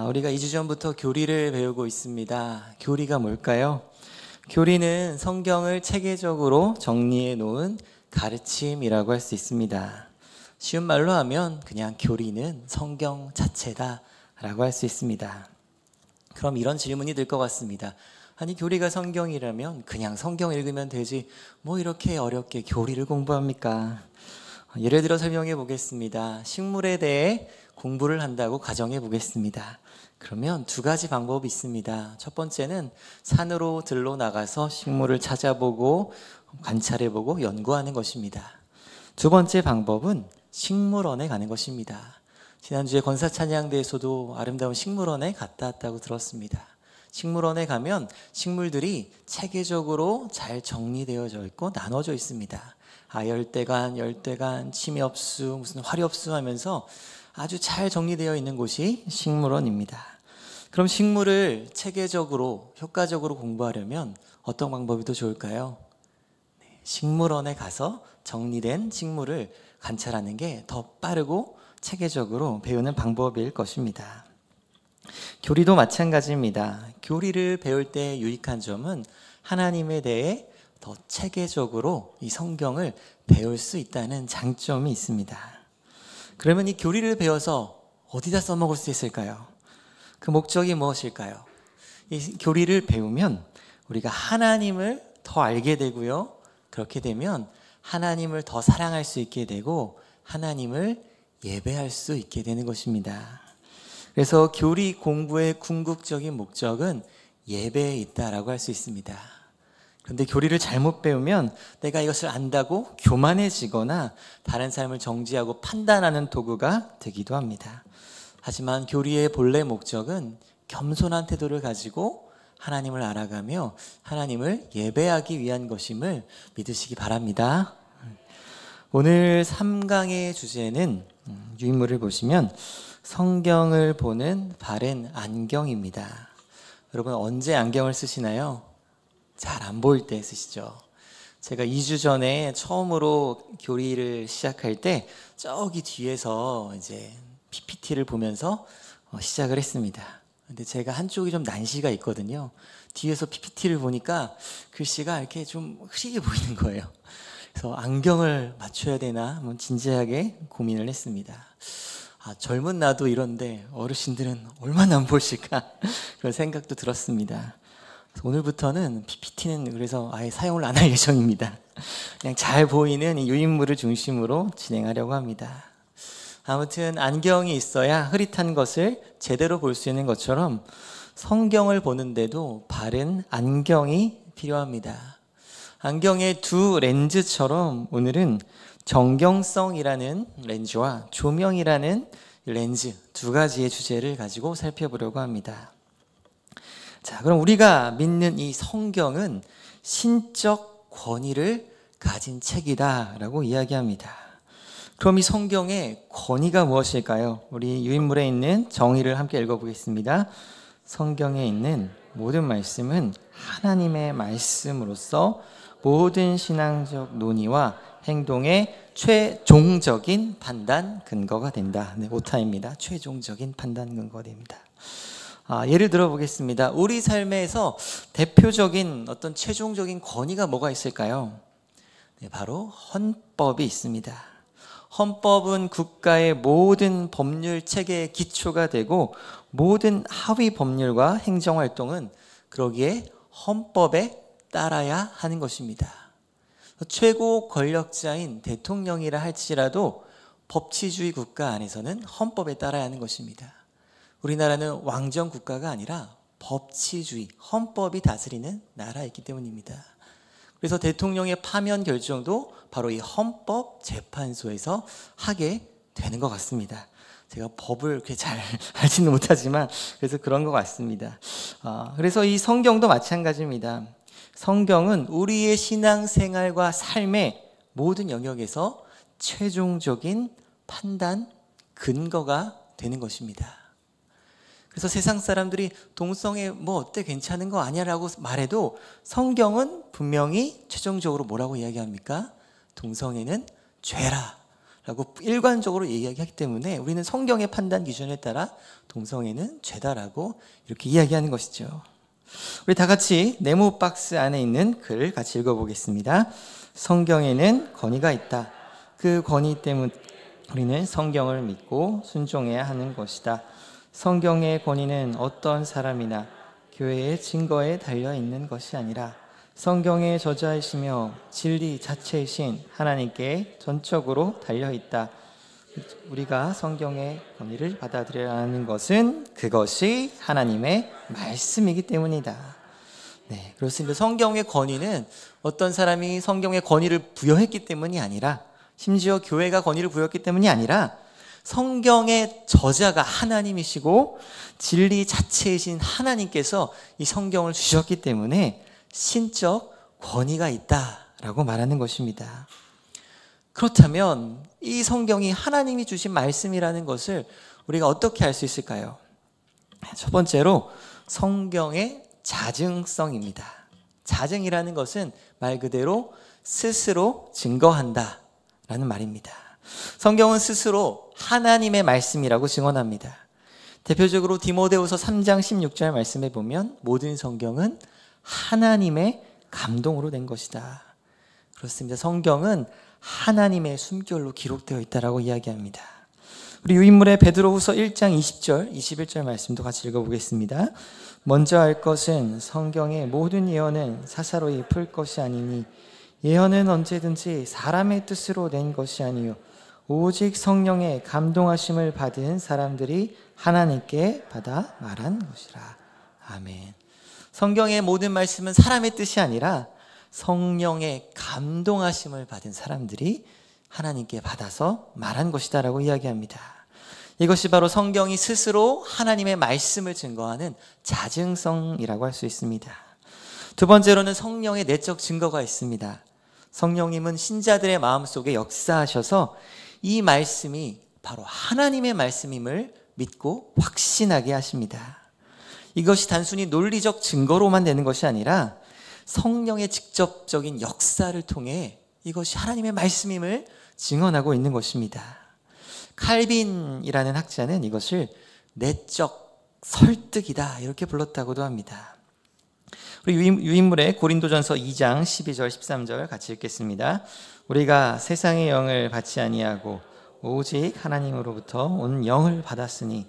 우리가 2주 전부터 교리를 배우고 있습니다. 교리가 뭘까요? 교리는 성경을 체계적으로 정리해 놓은 가르침이라고 할 수 있습니다. 쉬운 말로 하면 그냥 교리는 성경 자체다 라고 할 수 있습니다. 그럼 이런 질문이 들 것 같습니다. 아니, 교리가 성경이라면 그냥 성경 읽으면 되지 뭐 이렇게 어렵게 교리를 공부합니까? 예를 들어 설명해 보겠습니다. 식물에 대해 공부를 한다고 가정해 보겠습니다. 그러면 두 가지 방법이 있습니다. 첫 번째는 산으로 들러 나가서 식물을 찾아보고 관찰해보고 연구하는 것입니다. 두 번째 방법은 식물원에 가는 것입니다. 지난주에 권사찬양대에서도 아름다운 식물원에 갔다 왔다고 들었습니다. 식물원에 가면 식물들이 체계적으로 잘 정리되어져 있고 나눠져 있습니다. 열대간, 열대간, 침엽수, 무슨 화렵수 하면서 아주 잘 정리되어 있는 곳이 식물원입니다. 그럼 식물을 체계적으로 효과적으로 공부하려면 어떤 방법이 더 좋을까요? 식물원에 가서 정리된 식물을 관찰하는 게 더 빠르고 체계적으로 배우는 방법일 것입니다. 교리도 마찬가지입니다. 교리를 배울 때 유익한 점은 하나님에 대해 더 체계적으로 이 성경을 배울 수 있다는 장점이 있습니다. 그러면 이 교리를 배워서 어디다 써먹을 수 있을까요? 그 목적이 무엇일까요? 이 교리를 배우면 우리가 하나님을 더 알게 되고요. 그렇게 되면 하나님을 더 사랑할 수 있게 되고 하나님을 예배할 수 있게 되는 것입니다. 그래서 교리 공부의 궁극적인 목적은 예배에 있다라고 할 수 있습니다. 그런데 교리를 잘못 배우면 내가 이것을 안다고 교만해지거나 다른 사람을 정죄하고 판단하는 도구가 되기도 합니다. 하지만 교리의 본래 목적은 겸손한 태도를 가지고 하나님을 알아가며 하나님을 예배하기 위한 것임을 믿으시기 바랍니다. 오늘 3강의 주제는 유인물을 보시면 성경을 보는 바른 안경입니다. 여러분 언제 안경을 쓰시나요? 잘 안 보일 때 쓰시죠. 제가 2주 전에 처음으로 교리를 시작할 때 저기 뒤에서 이제 PPT를 보면서 시작을 했습니다. 근데 제가 한쪽이 좀 난시가 있거든요. 뒤에서 PPT를 보니까 글씨가 이렇게 좀 흐리게 보이는 거예요. 그래서 안경을 맞춰야 되나 한번 진지하게 고민을 했습니다. 젊은 나도 이런데 어르신들은 얼마나 안 보실까 그런 생각도 들었습니다. 오늘부터는 PPT는 그래서 아예 사용을 안 할 예정입니다. 그냥 잘 보이는 이 유인물을 중심으로 진행하려고 합니다. 아무튼 안경이 있어야 흐릿한 것을 제대로 볼 수 있는 것처럼 성경을 보는데도 바른 안경이 필요합니다. 안경의 두 렌즈처럼 오늘은 정경성이라는 렌즈와 조명이라는 렌즈 두 가지의 주제를 가지고 살펴보려고 합니다. 자, 그럼 우리가 믿는 이 성경은 신적 권위를 가진 책이다라고 이야기합니다. 그럼 이 성경의 권위가 무엇일까요? 우리 유인물에 있는 정의를 함께 읽어보겠습니다. 성경에 있는 모든 말씀은 하나님의 말씀으로서 모든 신앙적 논의와 행동의 최종적인 판단 근거가 된다. 네, 오타입니다. 최종적인 판단 근거가 됩니다. 예를 들어 보겠습니다. 우리 삶에서 대표적인 어떤 최종적인 권위가 뭐가 있을까요? 네, 바로 헌법이 있습니다. 헌법은 국가의 모든 법률 체계의 기초가 되고 모든 하위 법률과 행정활동은 그러기에 헌법에 따라야 하는 것입니다. 최고 권력자인 대통령이라 할지라도 법치주의 국가 안에서는 헌법에 따라야 하는 것입니다. 우리나라는 왕정 국가가 아니라 법치주의, 헌법이 다스리는 나라이기 때문입니다. 그래서 대통령의 파면 결정도 바로 이 헌법재판소에서 하게 되는 것 같습니다. 제가 법을 그렇게 잘 알지는 못하지만 그래서 그런 것 같습니다. 그래서 이 성경도 마찬가지입니다. 성경은 우리의 신앙생활과 삶의 모든 영역에서 최종적인 판단 근거가 되는 것입니다. 그래서 세상 사람들이 동성애 뭐 어때 괜찮은 거 아니야라고 말해도 성경은 분명히 최종적으로 뭐라고 이야기합니까? 동성애는 죄라 라고 일관적으로 이야기하기 때문에 우리는 성경의 판단 기준에 따라 동성애는 죄다라고 이렇게 이야기하는 것이죠. 우리 다 같이 네모 박스 안에 있는 글 같이 읽어보겠습니다. 성경에는 권위가 있다. 그 권위 때문에 우리는 성경을 믿고 순종해야 하는 것이다. 성경의 권위는 어떤 사람이나 교회의 증거에 달려있는 것이 아니라 성경의 저자이시며 진리 자체이신 하나님께 전적으로 달려있다. 우리가 성경의 권위를 받아들여야 하는 것은 그것이 하나님의 말씀이기 때문이다. 네, 그렇습니다. 성경의 권위는 어떤 사람이 성경의 권위를 부여했기 때문이 아니라, 심지어 교회가 권위를 부여했기 때문이 아니라 성경의 저자가 하나님이시고 진리 자체이신 하나님께서 이 성경을 주셨기 때문에 신적 권위가 있다라고 말하는 것입니다. 그렇다면 이 성경이 하나님이 주신 말씀이라는 것을 우리가 어떻게 알 수 있을까요? 첫 번째로 성경의 자증성입니다. 자증이라는 것은 말 그대로 스스로 증거한다 라는 말입니다. 성경은 스스로 하나님의 말씀이라고 증언합니다. 대표적으로 디모데후서 3장 16절 말씀에 보면 모든 성경은 하나님의 감동으로 된 것이다. 그렇습니다. 성경은 하나님의 숨결로 기록되어 있다라고 이야기합니다. 우리 유인물의 베드로후서 1장 20절, 21절 말씀도 같이 읽어보겠습니다. 먼저 알 것은 성경의 모든 예언은 사사로이 풀 것이 아니니 예언은 언제든지 사람의 뜻으로 낸 것이 아니요 오직 성령의 감동하심을 받은 사람들이 하나님께 받아 말한 것이라. 아멘. 성경의 모든 말씀은 사람의 뜻이 아니라 성령의 감동하심을 받은 사람들이 하나님께 받아서 말한 것이다라고 이야기합니다. 이것이 바로 성경이 스스로 하나님의 말씀을 증거하는 자증성이라고 할 수 있습니다. 두 번째로는 성령의 내적 증거가 있습니다. 성령님은 신자들의 마음속에 역사하셔서 이 말씀이 바로 하나님의 말씀임을 믿고 확신하게 하십니다. 이것이 단순히 논리적 증거로만 되는 것이 아니라 성령의 직접적인 역사를 통해 이것이 하나님의 말씀임을 증언하고 있는 것입니다. 칼빈이라는 학자는 이것을 내적 설득이다 이렇게 불렀다고도 합니다. 우리 유인물의 고린도전서 2장 12절 13절 같이 읽겠습니다. 우리가 세상의 영을 받지 아니하고 오직 하나님으로부터 온 영을 받았으니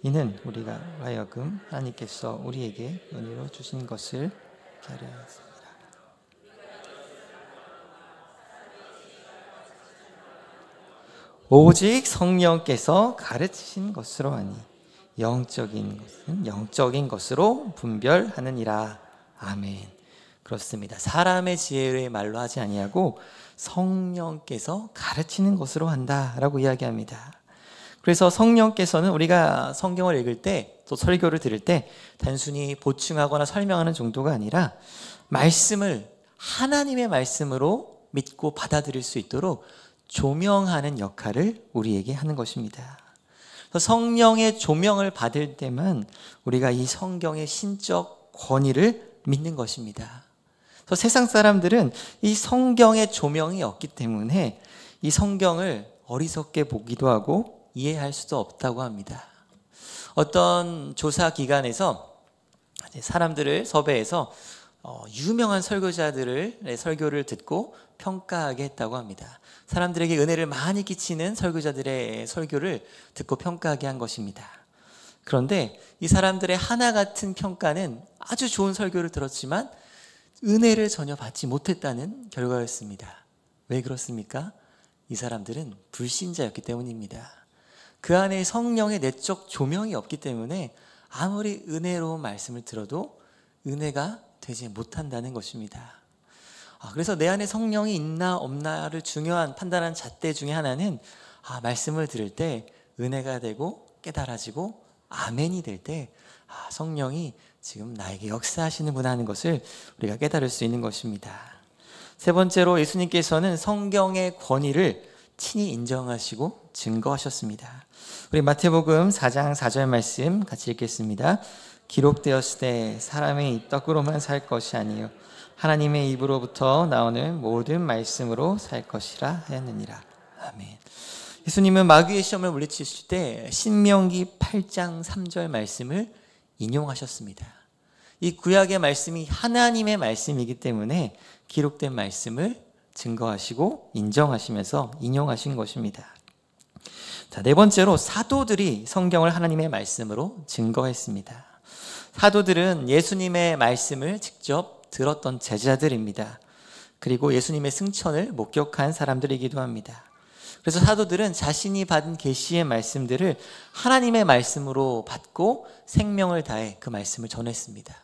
이는 우리가 하여금 하나님께서 우리에게 은혜로 주신 것을 하려 했습니다. 오직 성령께서 가르치신 것으로 하니 영적인 것은 영적인 것으로 분별하느니라. 아멘. 그렇습니다. 사람의 지혜의 말로 하지 아니하고 성령께서 가르치는 것으로 한다라고 이야기합니다. 그래서 성령께서는 우리가 성경을 읽을 때 또 설교를 들을 때 단순히 보충하거나 설명하는 정도가 아니라 말씀을 하나님의 말씀으로 믿고 받아들일 수 있도록 조명하는 역할을 우리에게 하는 것입니다. 성령의 조명을 받을 때만 우리가 이 성경의 신적 권위를 믿는 것입니다. 세상 사람들은 이 성경의 조명이 없기 때문에 이 성경을 어리석게 보기도 하고 이해할 수도 없다고 합니다. 어떤 조사 기관에서 사람들을 섭외해서 유명한 설교자들의 설교를 듣고 평가하게 했다고 합니다. 사람들에게 은혜를 많이 끼치는 설교자들의 설교를 듣고 평가하게 한 것입니다. 그런데 이 사람들의 하나 같은 평가는 아주 좋은 설교를 들었지만 은혜를 전혀 받지 못했다는 결과였습니다. 왜 그렇습니까? 이 사람들은 불신자였기 때문입니다. 그 안에 성령의 내적 조명이 없기 때문에 아무리 은혜로운 말씀을 들어도 은혜가 되지 못한다는 것입니다. 그래서 내 안에 성령이 있나 없나를 중요한 판단하는 잣대 중에 하나는 말씀을 들을 때 은혜가 되고 깨달아지고 아멘이 될 때 성령이 지금 나에게 역사하시는구나 하는 것을 우리가 깨달을 수 있는 것입니다. 세 번째로 예수님께서는 성경의 권위를 친히 인정하시고 증거하셨습니다. 우리 마태복음 4장 4절 말씀 같이 읽겠습니다. 기록되었으되 사람의 떡으로만 살 것이 아니요 하나님의 입으로부터 나오는 모든 말씀으로 살 것이라 하였느니라. 아멘. 예수님은 마귀의 시험을 물리치실 때 신명기 8장 3절 말씀을 인용하셨습니다. 이 구약의 말씀이 하나님의 말씀이기 때문에 기록된 말씀을 증거하시고 인정하시면서 인용하신 것입니다. 자, 네 번째로 사도들이 성경을 하나님의 말씀으로 증거했습니다. 사도들은 예수님의 말씀을 직접 들었던 제자들입니다. 그리고 예수님의 승천을 목격한 사람들이기도 합니다. 그래서 사도들은 자신이 받은 계시의 말씀들을 하나님의 말씀으로 받고 생명을 다해 그 말씀을 전했습니다.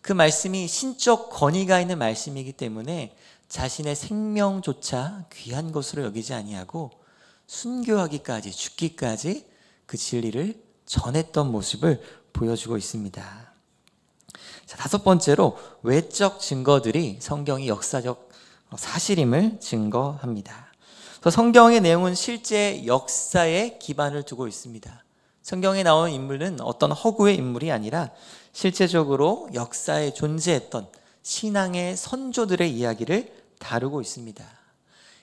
그 말씀이 신적 권위가 있는 말씀이기 때문에 자신의 생명조차 귀한 것으로 여기지 아니하고 순교하기까지, 죽기까지 그 진리를 전했던 모습을 보여주고 있습니다. 자, 다섯 번째로 외적 증거들이 성경이 역사적 사실임을 증거합니다. 성경의 내용은 실제 역사에 기반을 두고 있습니다. 성경에 나오는 인물은 어떤 허구의 인물이 아니라 실제적으로 역사에 존재했던 신앙의 선조들의 이야기를 다루고 있습니다.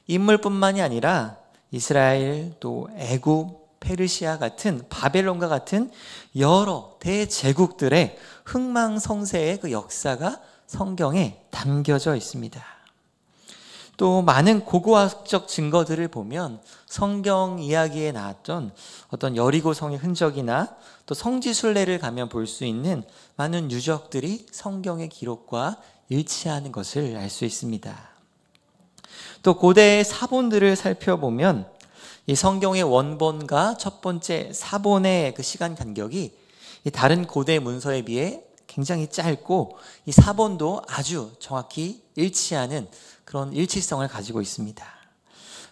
인물뿐만이 아니라 이스라엘, 또 애굽, 페르시아 같은, 바벨론과 같은 여러 대제국들의 흥망성쇠의 그 역사가 성경에 담겨져 있습니다. 또 많은 고고학적 증거들을 보면 성경 이야기에 나왔던 어떤 여리고성의 흔적이나 또 성지순례를 가면 볼 수 있는 많은 유적들이 성경의 기록과 일치하는 것을 알 수 있습니다. 또 고대의 사본들을 살펴보면 이 성경의 원본과 첫 번째 사본의 그 시간 간격이 다른 고대 문서에 비해 굉장히 짧고 이 사본도 아주 정확히 일치하는 그런 일치성을 가지고 있습니다.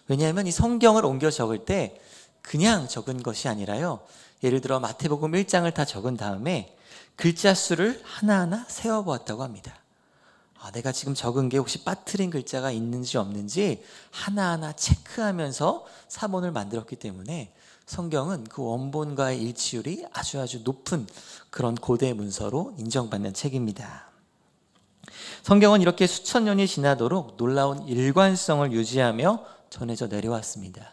왜냐하면 이 성경을 옮겨 적을 때 그냥 적은 것이 아니라요, 예를 들어 마태복음 1장을 다 적은 다음에 글자 수를 하나하나 세어보았다고 합니다. 내가 지금 적은 게 혹시 빠뜨린 글자가 있는지 없는지 하나하나 체크하면서 사본을 만들었기 때문에 성경은 그 원본과의 일치율이 아주 높은 그런 고대 문서로 인정받는 책입니다. 성경은 이렇게 수천 년이 지나도록 놀라운 일관성을 유지하며 전해져 내려왔습니다.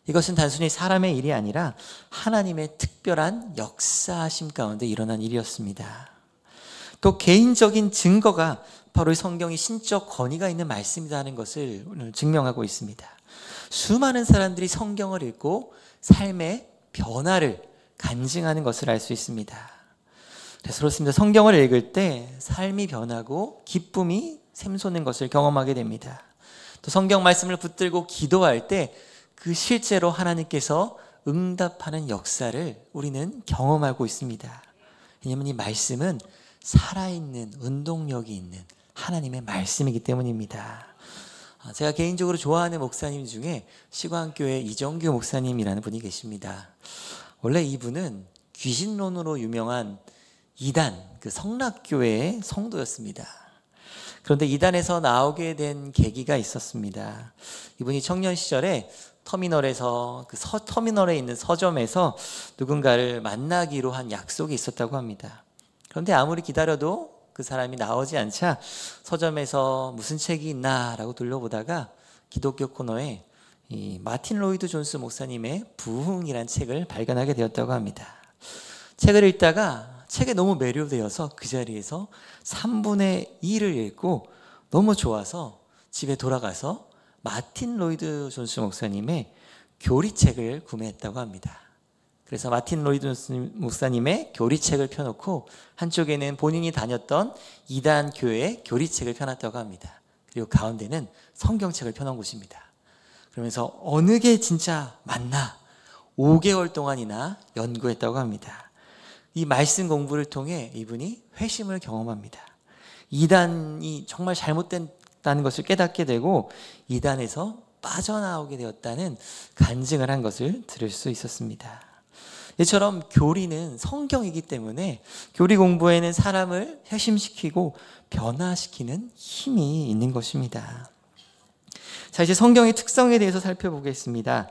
이것은 단순히 사람의 일이 아니라 하나님의 특별한 역사하심 가운데 일어난 일이었습니다. 또 개인적인 증거가 바로 성경이 신적 권위가 있는 말씀이라는 것을 오늘 증명하고 있습니다. 수많은 사람들이 성경을 읽고 삶의 변화를 간증하는 것을 알 수 있습니다. 그래서 그렇습니다. 성경을 읽을 때 삶이 변하고 기쁨이 샘솟는 것을 경험하게 됩니다. 또 성경 말씀을 붙들고 기도할 때 그 실제로 하나님께서 응답하는 역사를 우리는 경험하고 있습니다. 왜냐하면 이 말씀은 살아있는 운동력이 있는 하나님의 말씀이기 때문입니다. 제가 개인적으로 좋아하는 목사님 중에 시광교회 이정규 목사님이라는 분이 계십니다. 원래 이분은 귀신론으로 유명한 이단, 그 성락교회의 성도였습니다. 그런데 이단에서 나오게 된 계기가 있었습니다. 이분이 청년 시절에 터미널에서 터미널에 있는 서점에서 누군가를 만나기로 한 약속이 있었다고 합니다. 그런데 아무리 기다려도 그 사람이 나오지 않자 서점에서 무슨 책이 있나 라고 돌려보다가 기독교 코너에 이 마틴 로이드 존스 목사님의 부흥이란 책을 발견하게 되었다고 합니다. 책을 읽다가 책에 너무 매료되어서 그 자리에서 3분의 2를 읽고 너무 좋아서 집에 돌아가서 마틴 로이드 존스 목사님의 교리책을 구매했다고 합니다. 그래서 마틴 로이드 목사님의 교리책을 펴놓고 한쪽에는 본인이 다녔던 이단 교회의 교리책을 펴놨다고 합니다. 그리고 가운데는 성경책을 펴놓은 곳입니다. 그러면서 어느 게 진짜 맞나 5개월 동안이나 연구했다고 합니다. 이 말씀 공부를 통해 이분이 회심을 경험합니다. 이단이 정말 잘못됐다는 것을 깨닫게 되고 이단에서 빠져나오게 되었다는 간증을 한 것을 들을 수 있었습니다. 이처럼 교리는 성경이기 때문에 교리 공부에는 사람을 회심시키고 변화시키는 힘이 있는 것입니다. 자, 이제 성경의 특성에 대해서 살펴보겠습니다.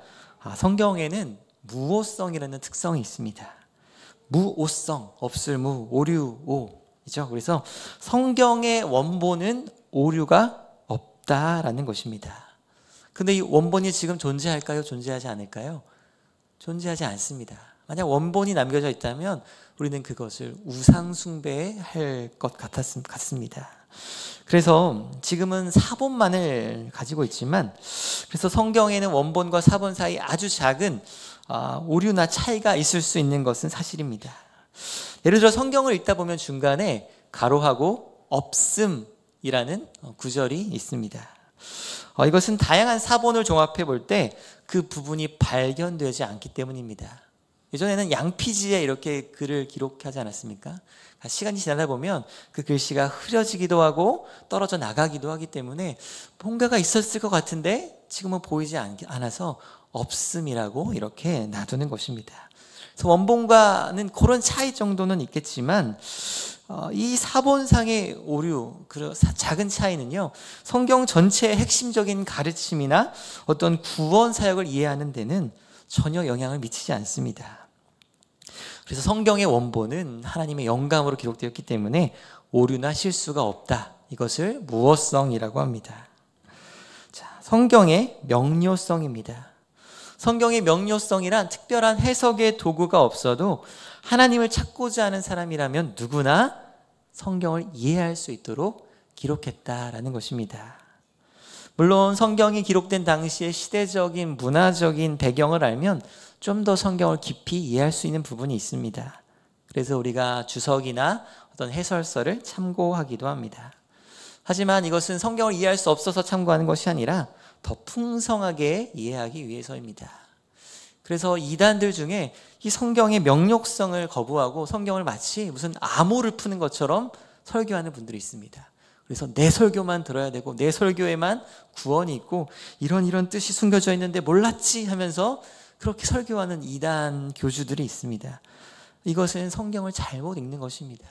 성경에는 무오성이라는 특성이 있습니다. 무오성, 없을 무, 오류, 오이죠. 그래서 성경의 원본은 오류가 없다라는 것입니다. 근데 이 원본이 지금 존재할까요? 존재하지 않을까요? 존재하지 않습니다. 만약 원본이 남겨져 있다면 우리는 그것을 우상 숭배할 것 같습니다. 그래서 지금은 사본만을 가지고 있지만, 그래서 성경에는 원본과 사본 사이 아주 작은 오류나 차이가 있을 수 있는 것은 사실입니다. 예를 들어 성경을 읽다 보면 중간에 가로하고 없음이라는 구절이 있습니다. 이것은 다양한 사본을 종합해 볼 때 그 부분이 발견되지 않기 때문입니다. 예전에는 양피지에 이렇게 글을 기록하지 않았습니까? 시간이 지나다 보면 그 글씨가 흐려지기도 하고 떨어져 나가기도 하기 때문에 뭔가가 있었을 것 같은데 지금은 보이지 않아서 없음이라고 이렇게 놔두는 것입니다. 그래서 원본과는 그런 차이 정도는 있겠지만 이 사본상의 오류, 그 작은 차이는요, 성경 전체의 핵심적인 가르침이나 어떤 구원 사역을 이해하는 데는 전혀 영향을 미치지 않습니다. 그래서 성경의 원본은 하나님의 영감으로 기록되었기 때문에 오류나 실수가 없다. 이것을 무어성이라고 합니다. 자, 성경의 명료성입니다. 성경의 명료성이란 특별한 해석의 도구가 없어도 하나님을 찾고자 하는 사람이라면 누구나 성경을 이해할 수 있도록 기록했다라는 것입니다. 물론 성경이 기록된 당시의 시대적인 문화적인 배경을 알면 좀 더 성경을 깊이 이해할 수 있는 부분이 있습니다. 그래서 우리가 주석이나 어떤 해설서를 참고하기도 합니다. 하지만 이것은 성경을 이해할 수 없어서 참고하는 것이 아니라 더 풍성하게 이해하기 위해서입니다. 그래서 이단들 중에 이 성경의 명료성을 거부하고 성경을 마치 무슨 암호를 푸는 것처럼 설교하는 분들이 있습니다. 그래서 내 설교만 들어야 되고 내 설교에만 구원이 있고 이런 뜻이 숨겨져 있는데 몰랐지 하면서 그렇게 설교하는 이단 교주들이 있습니다. 이것은 성경을 잘못 읽는 것입니다.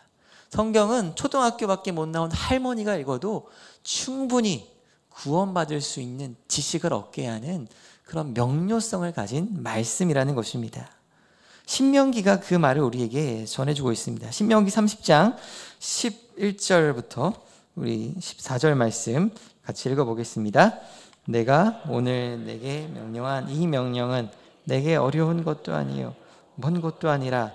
성경은 초등학교밖에 못 나온 할머니가 읽어도 충분히 구원받을 수 있는 지식을 얻게 하는 그런 명료성을 가진 말씀이라는 것입니다. 신명기가 그 말을 우리에게 전해주고 있습니다. 신명기 30장 11절부터 우리 14절 말씀 같이 읽어보겠습니다. 내가 오늘 내게 명령한 이 명령은 내게 어려운 것도 아니요 먼 것도 아니라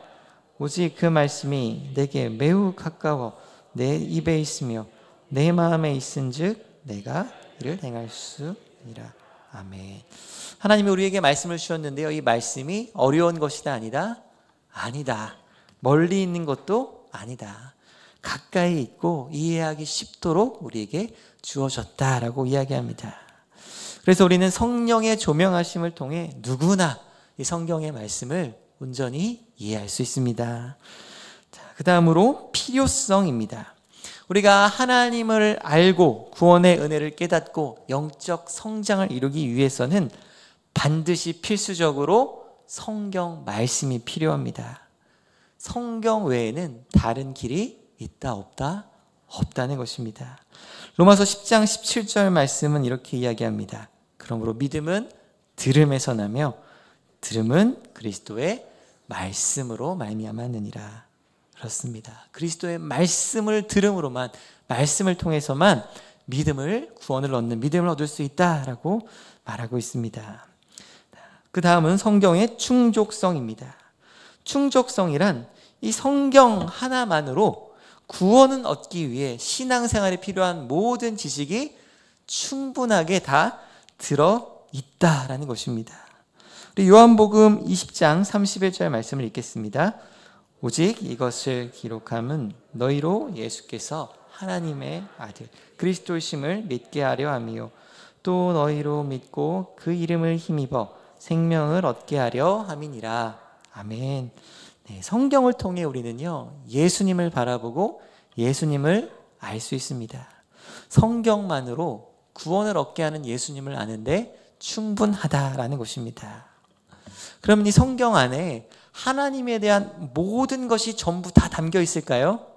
오직 그 말씀이 내게 매우 가까워 내 입에 있으며 내 마음에 있은즉 내가 이를 행할 수 있으리라. 아멘. 하나님이 우리에게 말씀을 주셨는데요, 이 말씀이 어려운 것이다 아니다. 멀리 있는 것도 아니다. 가까이 있고 이해하기 쉽도록 우리에게 주어졌다라고 이야기합니다. 그래서 우리는 성령의 조명하심을 통해 누구나 이 성경의 말씀을 온전히 이해할 수 있습니다. 그 다음으로 필요성입니다. 우리가 하나님을 알고 구원의 은혜를 깨닫고 영적 성장을 이루기 위해서는 반드시 필수적으로 성경 말씀이 필요합니다. 성경 외에는 다른 길이 있다 없다? 없다는 것입니다. 로마서 10장 17절 말씀은 이렇게 이야기합니다. 그러므로 믿음은 들음에서 나며 들음은 그리스도의 말씀으로 말미암았느니라. 그렇습니다. 그리스도의 말씀을 들음으로만, 말씀을 통해서만 구원을 얻는 믿음을 얻을 수 있다라고 말하고 있습니다. 그 다음은 성경의 충족성입니다. 충족성이란 이 성경 하나만으로 구원은 얻기 위해 신앙생활에 필요한 모든 지식이 충분하게 다 들어있다라는 것입니다. 우리 요한복음 20장 31절 말씀을 읽겠습니다. 오직 이것을 기록함은 너희로 예수께서 하나님의 아들 그리스도이심을 믿게 하려 함이요 또 너희로 믿고 그 이름을 힘입어 생명을 얻게 하려 함이니라. 아멘. 네, 성경을 통해 우리는요 예수님을 바라보고 예수님을 알 수 있습니다. 성경만으로 구원을 얻게 하는 예수님을 아는데 충분하다라는 것입니다. 그러면 이 성경 안에 하나님에 대한 모든 것이 전부 다 담겨 있을까요?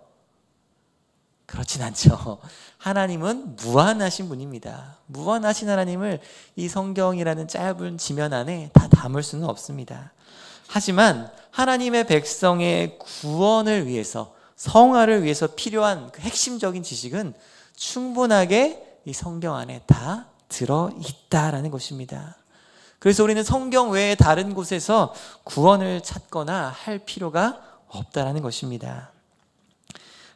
그렇진 않죠. 하나님은 무한하신 분입니다. 무한하신 하나님을 이 성경이라는 짧은 지면 안에 다 담을 수는 없습니다. 하지만 하나님의 백성의 구원을 위해서, 성화를 위해서 필요한 그 핵심적인 지식은 충분하게 이 성경 안에 다 들어있다라는 것입니다. 그래서 우리는 성경 외에 다른 곳에서 구원을 찾거나 할 필요가 없다라는 것입니다.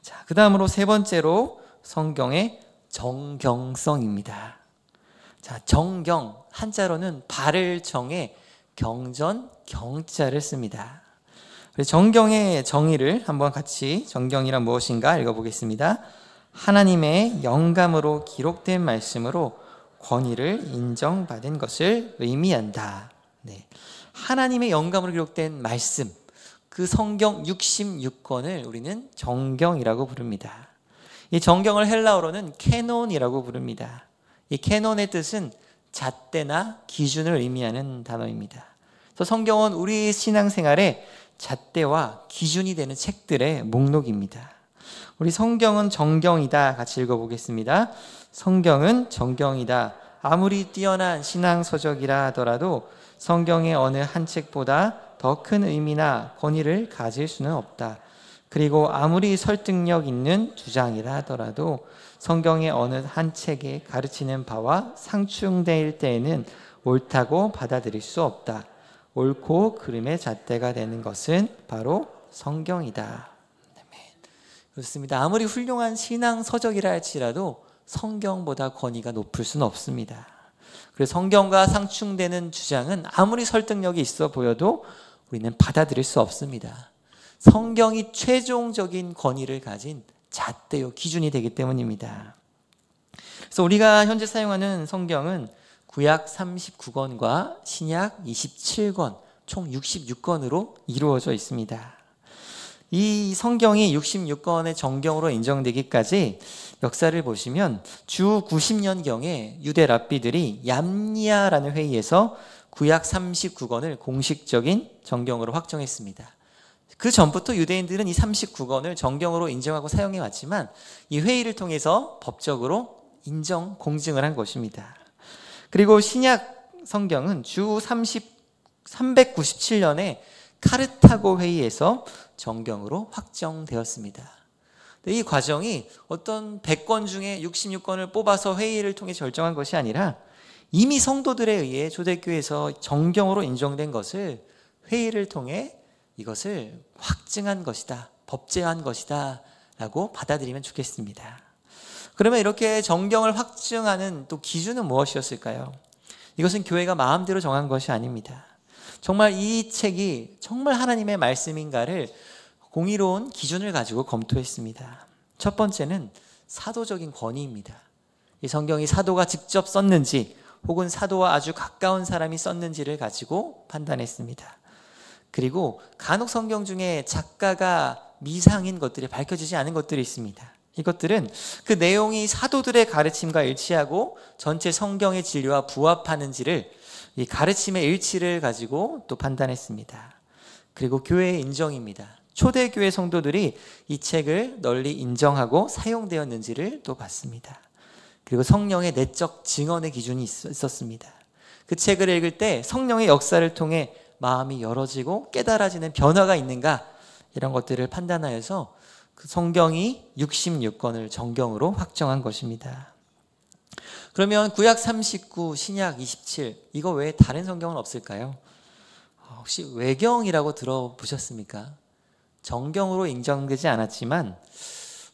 자, 그 다음으로 세 번째로 성경의 정경성입니다. 자, 정경, 한자로는 발을 정해 경전, 경자를 씁니다. 정경의 정의를 한번 같이 정경이란 무엇인가 읽어보겠습니다. 하나님의 영감으로 기록된 말씀으로 권위를 인정받은 것을 의미한다. 네. 하나님의 영감으로 기록된 말씀, 그 성경 66권을 우리는 정경이라고 부릅니다. 이 정경을 헬라어로는 캐논이라고 부릅니다. 이 캐논의 뜻은 잣대나 기준을 의미하는 단어입니다. 그래서 성경은 우리 신앙생활에 잣대와 기준이 되는 책들의 목록입니다. 우리 성경은 정경이다. 같이 읽어보겠습니다. 성경은 정경이다. 아무리 뛰어난 신앙서적이라 하더라도 성경의 어느 한 책보다 더 큰 의미나 권위를 가질 수는 없다. 그리고 아무리 설득력 있는 주장이라 하더라도 성경의 어느 한 책에 가르치는 바와 상충될 때에는 옳다고 받아들일 수 없다. 옳고 그름의 잣대가 되는 것은 바로 성경이다. 그렇습니다. 아무리 훌륭한 신앙 서적이라 할지라도 성경보다 권위가 높을 수는 없습니다. 그래서 성경과 상충되는 주장은 아무리 설득력이 있어 보여도 우리는 받아들일 수 없습니다. 성경이 최종적인 권위를 가진 잣대요 기준이 되기 때문입니다. 그래서 우리가 현재 사용하는 성경은 구약 39권과 신약 27권 총 66권으로 이루어져 있습니다. 이 성경이 66권의 정경으로 인정되기까지 역사를 보시면 주 90년경에 유대 랍비들이 얌니아라는 회의에서 구약 39권을 공식적인 정경으로 확정했습니다. 그 전부터 유대인들은 이 39권을 정경으로 인정하고 사용해 왔지만 이 회의를 통해서 법적으로 인정, 공증을 한 것입니다. 그리고 신약 성경은 주 397년에 카르타고 회의에서 정경으로 확정되었습니다. 이 과정이 어떤 100권 중에 66권을 뽑아서 회의를 통해 결정한 것이 아니라 이미 성도들에 의해 초대교회에서 정경으로 인정된 것을 회의를 통해 이것을 확증한 것이다, 법제화한 것이다 라고 받아들이면 좋겠습니다. 그러면 이렇게 정경을 확증하는 또 기준은 무엇이었을까요? 이것은 교회가 마음대로 정한 것이 아닙니다. 정말 이 책이 정말 하나님의 말씀인가를 공의로운 기준을 가지고 검토했습니다. 첫 번째는 사도적인 권위입니다. 이 성경이 사도가 직접 썼는지 혹은 사도와 아주 가까운 사람이 썼는지를 가지고 판단했습니다. 그리고 간혹 성경 중에 작가가 미상인 것들이 밝혀지지 않은 것들이 있습니다. 이것들은 그 내용이 사도들의 가르침과 일치하고 전체 성경의 진리와 부합하는지를 이 가르침의 일치를 가지고 또 판단했습니다. 그리고 교회의 인정입니다. 초대교회 성도들이 이 책을 널리 인정하고 사용되었는지를 또 봤습니다. 그리고 성령의 내적 증언의 기준이 있었습니다. 그 책을 읽을 때 성령의 역사를 통해 마음이 열어지고 깨달아지는 변화가 있는가 이런 것들을 판단하여서 그 성경이 66권을 정경으로 확정한 것입니다. 그러면 구약 39, 신약 27 이거 외에 다른 성경은 없을까요? 혹시 외경이라고 들어보셨습니까? 정경으로 인정되지 않았지만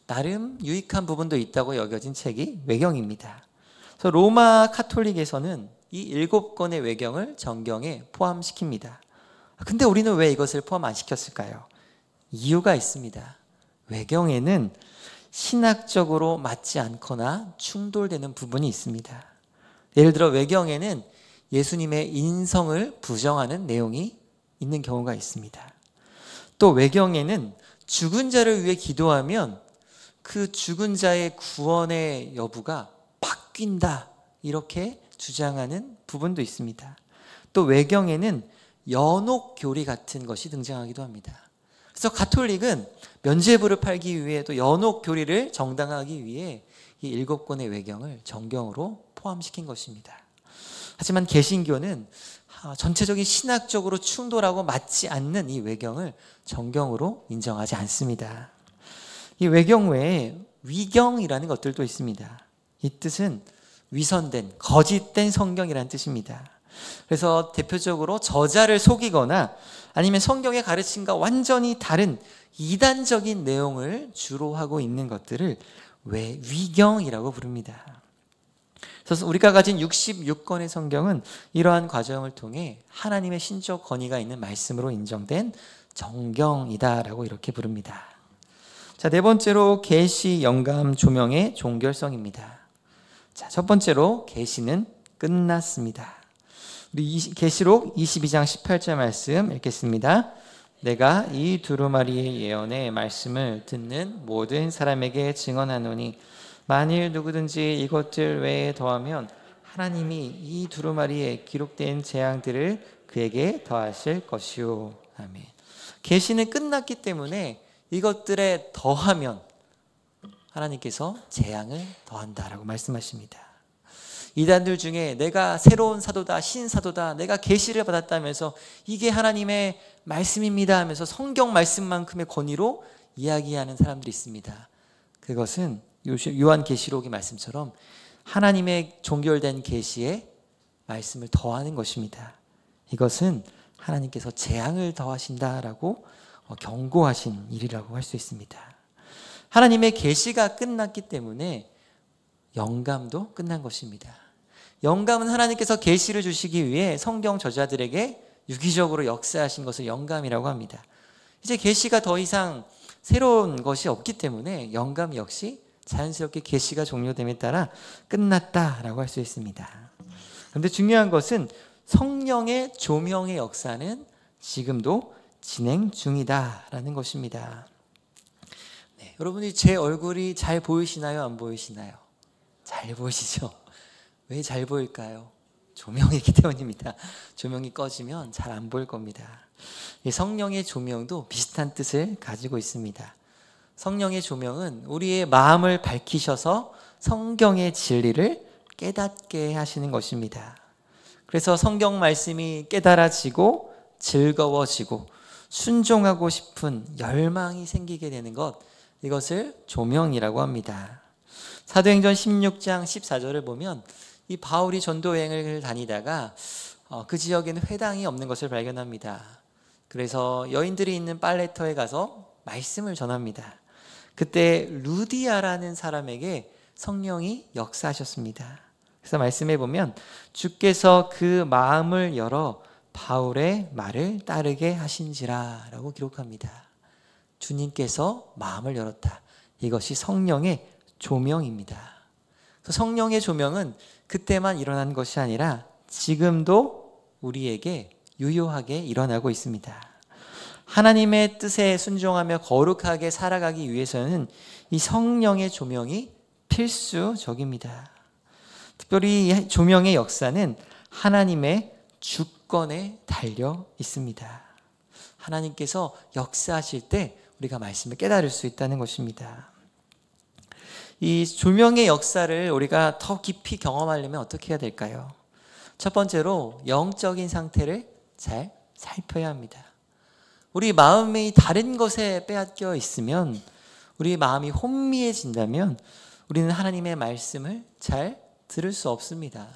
나름 유익한 부분도 있다고 여겨진 책이 외경입니다. 그래서 로마 카톨릭에서는 이 7권의 외경을 정경에 포함시킵니다. 근데 우리는 왜 이것을 포함 안 시켰을까요? 이유가 있습니다. 외경에는 신학적으로 맞지 않거나 충돌되는 부분이 있습니다. 예를 들어 외경에는 예수님의 인성을 부정하는 내용이 있는 경우가 있습니다. 또 외경에는 죽은 자를 위해 기도하면 그 죽은 자의 구원의 여부가 바뀐다 이렇게 주장하는 부분도 있습니다. 또 외경에는 연옥교리 같은 것이 등장하기도 합니다. 그래서 가톨릭은 면죄부를 팔기 위해 또 연옥교리를 정당화하기 위해 이 7권의 외경을 정경으로 포함시킨 것입니다. 하지만 개신교는 전체적인 신학적으로 충돌하고 맞지 않는 이 외경을 정경으로 인정하지 않습니다. 이 외경 외에 위경이라는 것들도 있습니다. 이 뜻은 위선된, 거짓된 성경이라는 뜻입니다. 그래서 대표적으로 저자를 속이거나 아니면 성경의 가르침과 완전히 다른 이단적인 내용을 주로 하고 있는 것들을 위경이라고 부릅니다. 그래서 우리가 가진 66권의 성경은 이러한 과정을 통해 하나님의 신적 권위가 있는 말씀으로 인정된 정경이다라고 이렇게 부릅니다. 자, 네 번째로 계시, 영감, 조명의 종결성입니다. 자, 첫 번째로 계시는 끝났습니다. 우리 계시록 22장 18절 말씀 읽겠습니다. 내가 이 두루마리의 예언의 말씀을 듣는 모든 사람에게 증언하노니 만일 누구든지 이것들 외에 더하면 하나님이 이 두루마리에 기록된 재앙들을 그에게 더하실 것이요. 아멘. 계시는 끝났기 때문에 이것들에 더하면 하나님께서 재앙을 더한다라고 말씀하십니다. 이단들 중에 내가 새로운 사도다, 신사도다, 내가 계시를 받았다면서 이게 하나님의 말씀입니다 하면서 성경 말씀만큼의 권위로 이야기하는 사람들이 있습니다. 그것은 요한계시록의 말씀처럼 하나님의 종결된 계시에 말씀을 더하는 것입니다. 이것은 하나님께서 재앙을 더하신다라고 경고하신 일이라고 할 수 있습니다. 하나님의 계시가 끝났기 때문에 영감도 끝난 것입니다. 영감은 하나님께서 계시를 주시기 위해 성경 저자들에게 유기적으로 역사하신 것을 영감이라고 합니다. 이제 계시가 더 이상 새로운 것이 없기 때문에 영감 역시 자연스럽게 계시가 종료됨에 따라 끝났다라고 할 수 있습니다. 그런데 중요한 것은 성령의 조명의 역사는 지금도 진행 중이다라는 것입니다. 네, 여러분이 제 얼굴이 잘 보이시나요? 안 보이시나요? 잘 보이시죠? 왜 잘 보일까요? 조명이기 때문입니다. 조명이 꺼지면 잘 안 보일 겁니다. 성령의 조명도 비슷한 뜻을 가지고 있습니다. 성령의 조명은 우리의 마음을 밝히셔서 성경의 진리를 깨닫게 하시는 것입니다. 그래서 성경 말씀이 깨달아지고 즐거워지고 순종하고 싶은 열망이 생기게 되는 것, 이것을 조명이라고 합니다. 사도행전 16장 14절을 보면 이 바울이 전도 여행을 다니다가 그 지역에는 회당이 없는 것을 발견합니다. 그래서 여인들이 있는 빨레터에 가서 말씀을 전합니다. 그때 루디아라는 사람에게 성령이 역사하셨습니다. 그래서 말씀해 보면 주께서 그 마음을 열어 바울의 말을 따르게 하신지라 라고 기록합니다. 주님께서 마음을 열었다. 이것이 성령의 조명입니다. 성령의 조명은 그때만 일어난 것이 아니라 지금도 우리에게 유효하게 일어나고 있습니다. 하나님의 뜻에 순종하며 거룩하게 살아가기 위해서는 이 성령의 조명이 필수적입니다. 특별히 조명의 역사는 하나님의 주권에 달려 있습니다. 하나님께서 역사하실 때 우리가 말씀을 깨달을 수 있다는 것입니다. 이 조명의 역사를 우리가 더 깊이 경험하려면 어떻게 해야 될까요? 첫 번째로 영적인 상태를 잘 살펴야 합니다. 우리 마음이 다른 것에 빼앗겨 있으면, 우리 마음이 혼미해진다면 우리는 하나님의 말씀을 잘 들을 수 없습니다.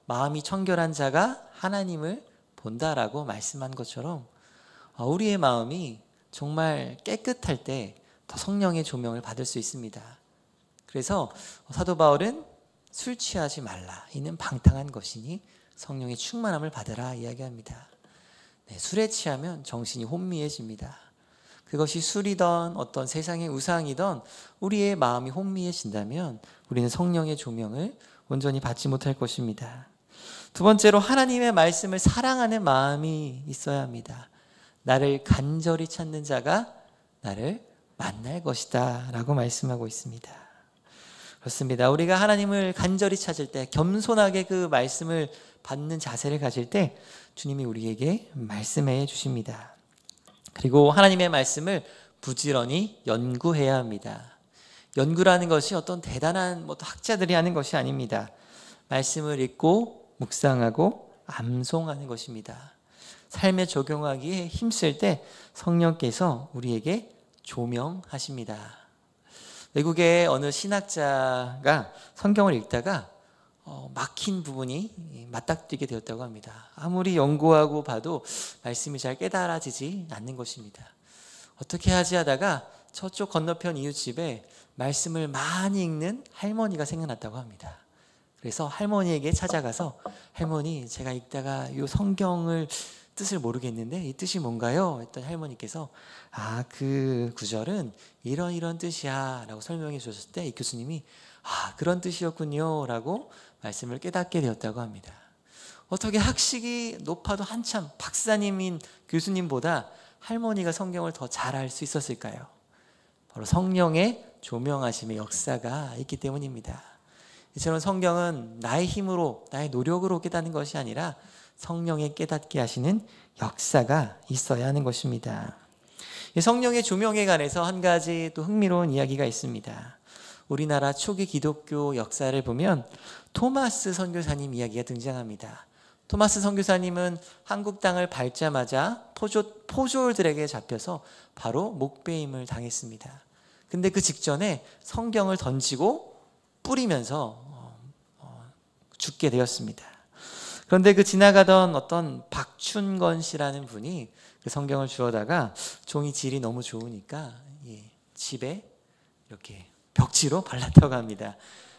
마음이 청결한 자가 하나님을 본다라고 말씀한 것처럼 우리의 마음이 정말 깨끗할 때 더 성령의 조명을 받을 수 있습니다. 그래서 사도 바울은 술 취하지 말라. 이는 방탕한 것이니 성령의 충만함을 받으라 이야기합니다. 네, 술에 취하면 정신이 혼미해집니다. 그것이 술이든 어떤 세상의 우상이든 우리의 마음이 혼미해진다면 우리는 성령의 조명을 온전히 받지 못할 것입니다. 두 번째로 하나님의 말씀을 사랑하는 마음이 있어야 합니다. 나를 간절히 찾는 자가 나를 만날 것이다 라고 말씀하고 있습니다. 그렇습니다. 우리가 하나님을 간절히 찾을 때, 겸손하게 그 말씀을 받는 자세를 가질 때 주님이 우리에게 말씀해 주십니다. 그리고 하나님의 말씀을 부지런히 연구해야 합니다. 연구라는 것이 어떤 대단한 학자들이 하는 것이 아닙니다. 말씀을 읽고 묵상하고 암송하는 것입니다. 삶에 적용하기에 힘쓸 때 성령께서 우리에게 조명하십니다. 외국의 어느 신학자가 성경을 읽다가 막힌 부분이 맞닥뜨리게 되었다고 합니다. 아무리 연구하고 봐도 말씀이 잘 깨달아지지 않는 것입니다. 어떻게 하지 하다가 저쪽 건너편 이웃집에 말씀을 많이 읽는 할머니가 생각났다고 합니다. 그래서 할머니에게 찾아가서 할머니, 제가 읽다가 이 성경을 뜻을 모르겠는데 이 뜻이 뭔가요? 했더니 할머니께서 그 구절은 이런 뜻이야 라고 설명해 주셨을 때 이 교수님이 그런 뜻이었군요 라고 말씀을 깨닫게 되었다고 합니다. 어떻게 학식이 높아도 한참 박사님인 교수님보다 할머니가 성경을 더 잘 알 수 있었을까요? 바로 성령의 조명하심의 역사가 있기 때문입니다. 이처럼 성경은 나의 힘으로, 나의 노력으로 깨닫는 것이 아니라 성령의 깨닫게 하시는 역사가 있어야 하는 것입니다. 성령의 조명에 관해서 한 가지 또 흥미로운 이야기가 있습니다. 우리나라 초기 기독교 역사를 보면 토마스 선교사님 이야기가 등장합니다. 토마스 선교사님은 한국 땅을 밟자마자 포졸들에게 잡혀서 바로 목배임을 당했습니다. 근데 그 직전에 성경을 던지고 뿌리면서 죽게 되었습니다. 그런데 그 지나가던 어떤 박춘건 씨라는 분이 그 성경을 주워다가 종이 질이 너무 좋으니까 집에 이렇게 벽지로 발랐다고 합니다.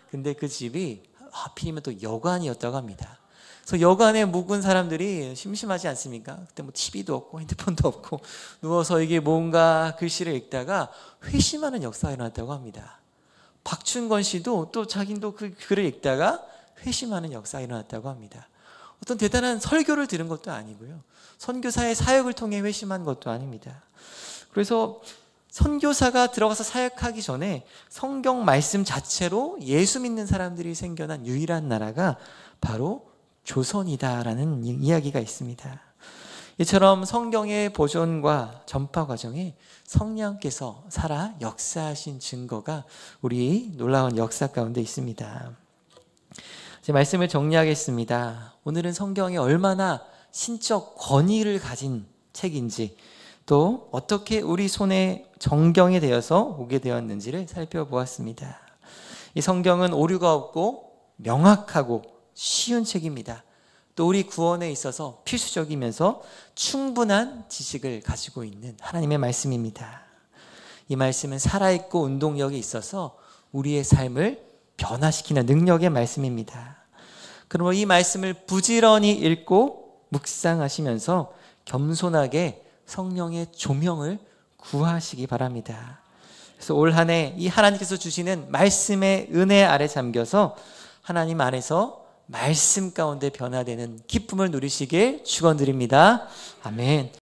근데 그 집이 하필이면 또 여관이었다고 합니다. 그래서 여관에 묵은 사람들이 심심하지 않습니까? 그때 뭐 TV도 없고 핸드폰도 없고 누워서 이게 뭔가 글씨를 읽다가 회심하는 역사가 일어났다고 합니다. 박춘건 씨도 또 자기도 그 글을 읽다가 회심하는 역사가 일어났다고 합니다. 어떤 대단한 설교를 들은 것도 아니고요. 선교사의 사역을 통해 회심한 것도 아닙니다. 그래서 선교사가 들어가서 사역하기 전에 성경 말씀 자체로 예수 믿는 사람들이 생겨난 유일한 나라가 바로 조선이다라는 이야기가 있습니다. 이처럼 성경의 보존과 전파 과정에 성령께서 살아 역사하신 증거가 우리 놀라운 역사 가운데 있습니다. 제 말씀을 정리하겠습니다. 오늘은 성경이 얼마나 신적 권위를 가진 책인지, 또 어떻게 우리 손에 정경이 되어서 오게 되었는지를 살펴보았습니다. 이 성경은 오류가 없고 명확하고 쉬운 책입니다. 또 우리 구원에 있어서 필수적이면서 충분한 지식을 가지고 있는 하나님의 말씀입니다. 이 말씀은 살아있고 운동력이 있어서 우리의 삶을 변화시키는 능력의 말씀입니다. 그러므로 이 말씀을 부지런히 읽고 묵상하시면서 겸손하게 성령의 조명을 구하시기 바랍니다. 그래서 올 한 해 이 하나님께서 주시는 말씀의 은혜 아래 잠겨서 하나님 안에서 말씀 가운데 변화되는 기쁨을 누리시길 축원드립니다. 아멘.